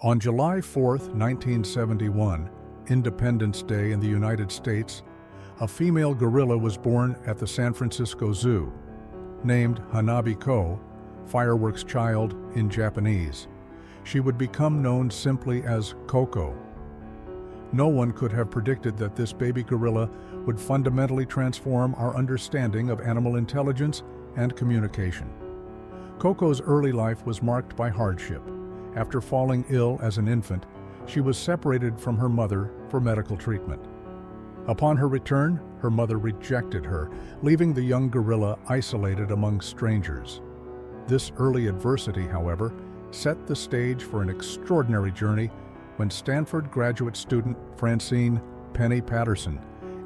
On July 4, 1971, Independence Day in the United States, a female gorilla was born at the San Francisco Zoo. Named Hanabi-ko, fireworks child in Japanese, she would become known simply as Koko. No one could have predicted that this baby gorilla would fundamentally transform our understanding of animal intelligence and communication. Koko's early life was marked by hardship. After falling ill as an infant, she was separated from her mother for medical treatment. Upon her return, her mother rejected her, leaving the young gorilla isolated among strangers. This early adversity, however, set the stage for an extraordinary journey when Stanford graduate student Francine Penny Patterson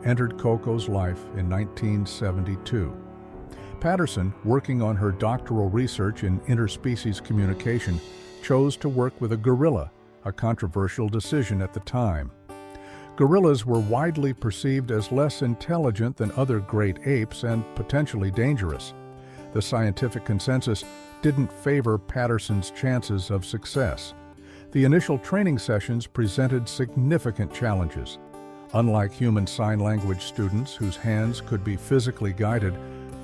entered Koko's life in 1972. Patterson, working on her doctoral research in interspecies communication, chose to work with a gorilla, a controversial decision at the time. Gorillas were widely perceived as less intelligent than other great apes and potentially dangerous. The scientific consensus didn't favor Patterson's chances of success. The initial training sessions presented significant challenges. Unlike human sign language students whose hands could be physically guided,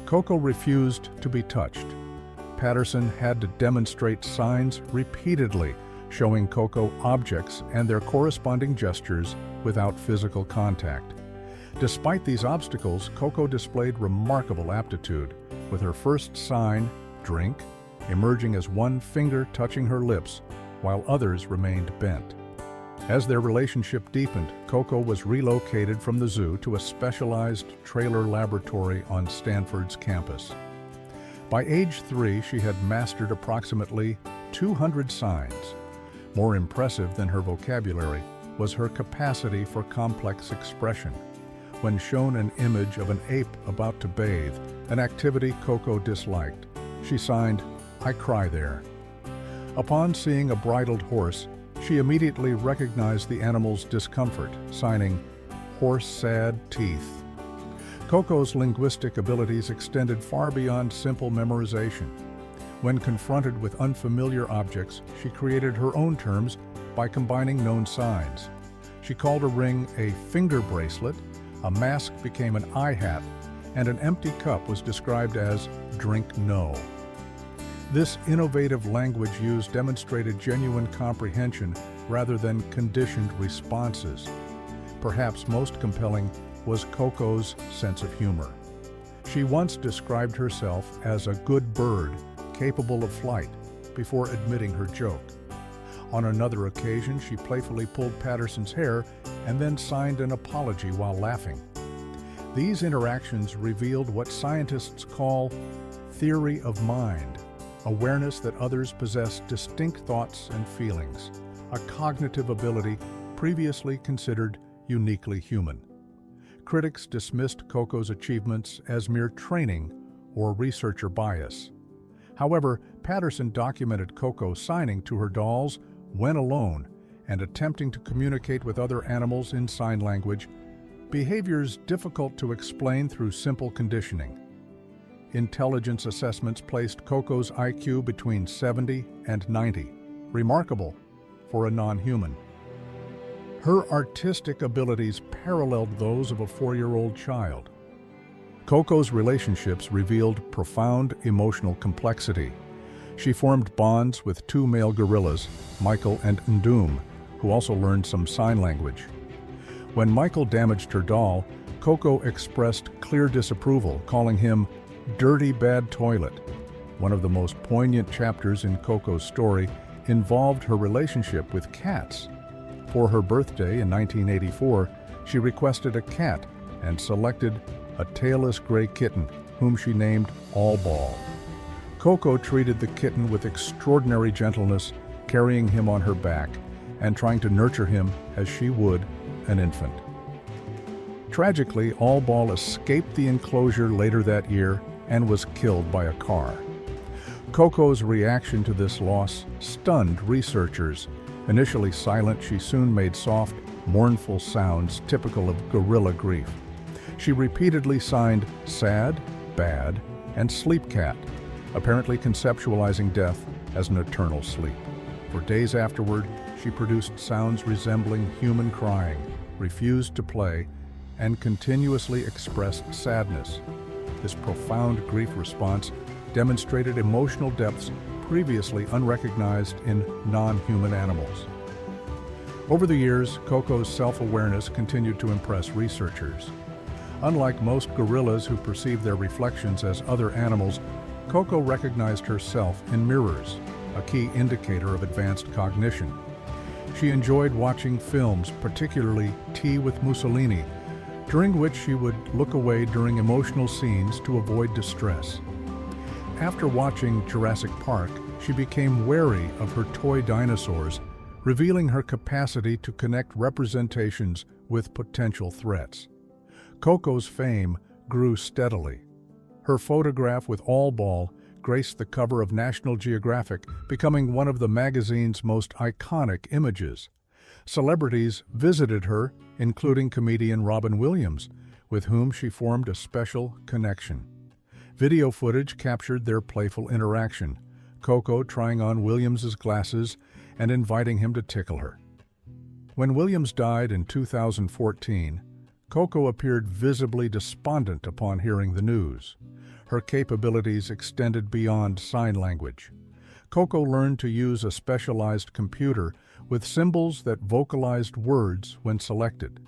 Koko refused to be touched. Patterson had to demonstrate signs repeatedly, showing Koko objects and their corresponding gestures without physical contact. Despite these obstacles, Koko displayed remarkable aptitude, with her first sign, drink, emerging as one finger touching her lips, while others remained bent. As their relationship deepened, Koko was relocated from the zoo to a specialized trailer laboratory on Stanford's campus. By age 3, she had mastered approximately 200 signs. More impressive than her vocabulary was her capacity for complex expression. When shown an image of an ape about to bathe, an activity Koko disliked, she signed, "I cry there." Upon seeing a bridled horse, she immediately recognized the animal's discomfort, signing, "Horse sad teeth." Koko's linguistic abilities extended far beyond simple memorization. When confronted with unfamiliar objects, she created her own terms by combining known signs. She called a ring a finger bracelet, a mask became an eye hat, and an empty cup was described as drink no. This innovative language use demonstrated genuine comprehension rather than conditioned responses. Perhaps most compelling was Koko's sense of humor. She once described herself as a good bird, capable of flight, before admitting her joke. On another occasion, she playfully pulled Patterson's hair and then signed an apology while laughing. These interactions revealed what scientists call theory of mind, awareness that others possess distinct thoughts and feelings, a cognitive ability previously considered uniquely human. Critics dismissed Koko's achievements as mere training or researcher bias. However, Patterson documented Koko signing to her dolls when alone and attempting to communicate with other animals in sign language, behaviors difficult to explain through simple conditioning. Intelligence assessments placed Koko's IQ between 70 and 90, remarkable for a non-human. Her artistic abilities paralleled those of a 4-year-old child. Koko's relationships revealed profound emotional complexity. She formed bonds with 2 male gorillas, Michael and Ndum, who also learned some sign language. When Michael damaged her doll, Koko expressed clear disapproval, calling him "dirty bad toilet." One of the most poignant chapters in Koko's story involved her relationship with cats. For her birthday in 1984, she requested a cat and selected a tailless gray kitten, whom she named All Ball. Koko treated the kitten with extraordinary gentleness, carrying him on her back and trying to nurture him as she would an infant. Tragically, All Ball escaped the enclosure later that year and was killed by a car. Koko's reaction to this loss stunned researchers. Initially silent, she soon made soft, mournful sounds typical of gorilla grief. She repeatedly signed sad, bad, and sleep cat, apparently conceptualizing death as an eternal sleep. For days afterward, she produced sounds resembling human crying, refused to play, and continuously expressed sadness. This profound grief response demonstrated emotional depths previously unrecognized in non-human animals. Over the years, Coco's self-awareness continued to impress researchers. Unlike most gorillas who perceive their reflections as other animals, Coco recognized herself in mirrors, a key indicator of advanced cognition. She enjoyed watching films, particularly Tea with Mussolini, during which she would look away during emotional scenes to avoid distress. After watching Jurassic Park, she became wary of her toy dinosaurs, revealing her capacity to connect representations with potential threats. Coco's fame grew steadily. Her photograph with All Ball graced the cover of National Geographic, becoming one of the magazine's most iconic images. Celebrities visited her, including comedian Robin Williams, with whom she formed a special connection. Video footage captured their playful interaction, Coco trying on Williams's glasses and inviting him to tickle her. When Williams died in 2014, Coco appeared visibly despondent upon hearing the news. Her capabilities extended beyond sign language. Coco learned to use a specialized computer with symbols that vocalized words when selected.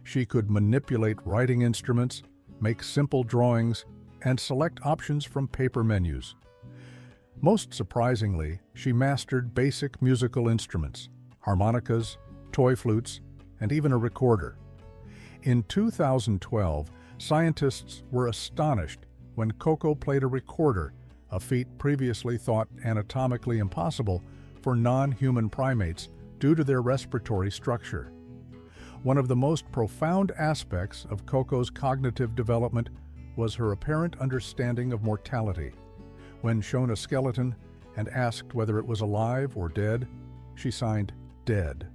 She could manipulate writing instruments, make simple drawings, and select options from paper menus. Most surprisingly, she mastered basic musical instruments, harmonicas, toy flutes, and even a recorder. In 2012, scientists were astonished when Coco played a recorder, a feat previously thought anatomically impossible for non-human primates due to their respiratory structure. One of the most profound aspects of Coco's cognitive development was her apparent understanding of mortality. When shown a skeleton and asked whether it was alive or dead, she signed dead.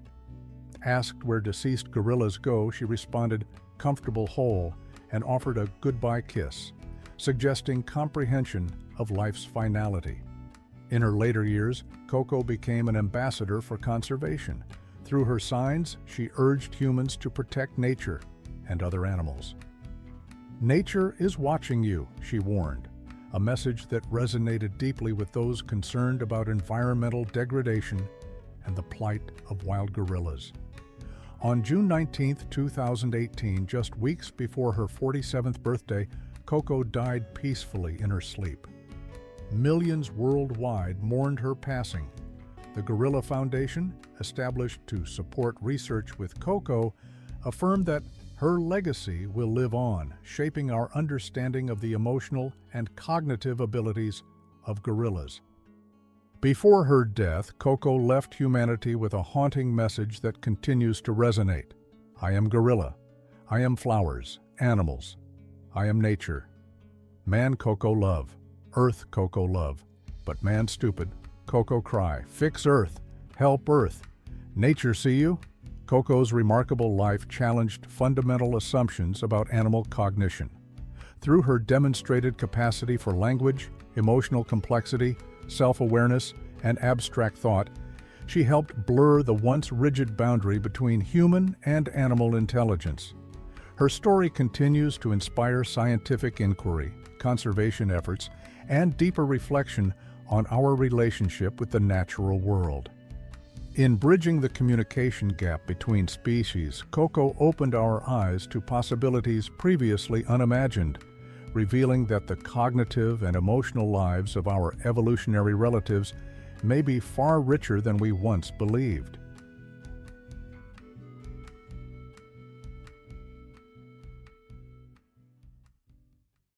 Asked where deceased gorillas go, she responded, comfortable whole, and offered a goodbye kiss, suggesting comprehension of life's finality. In her later years, Coco became an ambassador for conservation. Through her signs, she urged humans to protect nature and other animals. Nature is watching you, she warned, a message that resonated deeply with those concerned about environmental degradation and the plight of wild gorillas. On June 19, 2018, just weeks before her 47th birthday, Coco died peacefully in her sleep. Millions worldwide mourned her passing. The Gorilla Foundation, established to support research with Coco, affirmed that her legacy will live on, shaping our understanding of the emotional and cognitive abilities of gorillas. Before her death, Coco left humanity with a haunting message that continues to resonate. I am gorilla. I am flowers, animals. I am nature. Man Coco love. Earth Coco love. But man stupid. Coco cry. Fix Earth. Help Earth. Nature see you? Coco's remarkable life challenged fundamental assumptions about animal cognition. Through her demonstrated capacity for language, emotional complexity, self-awareness, and abstract thought, she helped blur the once rigid boundary between human and animal intelligence. Her story continues to inspire scientific inquiry, conservation efforts, and deeper reflection on our relationship with the natural world. In bridging the communication gap between species, Coco opened our eyes to possibilities previously unimagined, revealing that the cognitive and emotional lives of our evolutionary relatives may be far richer than we once believed.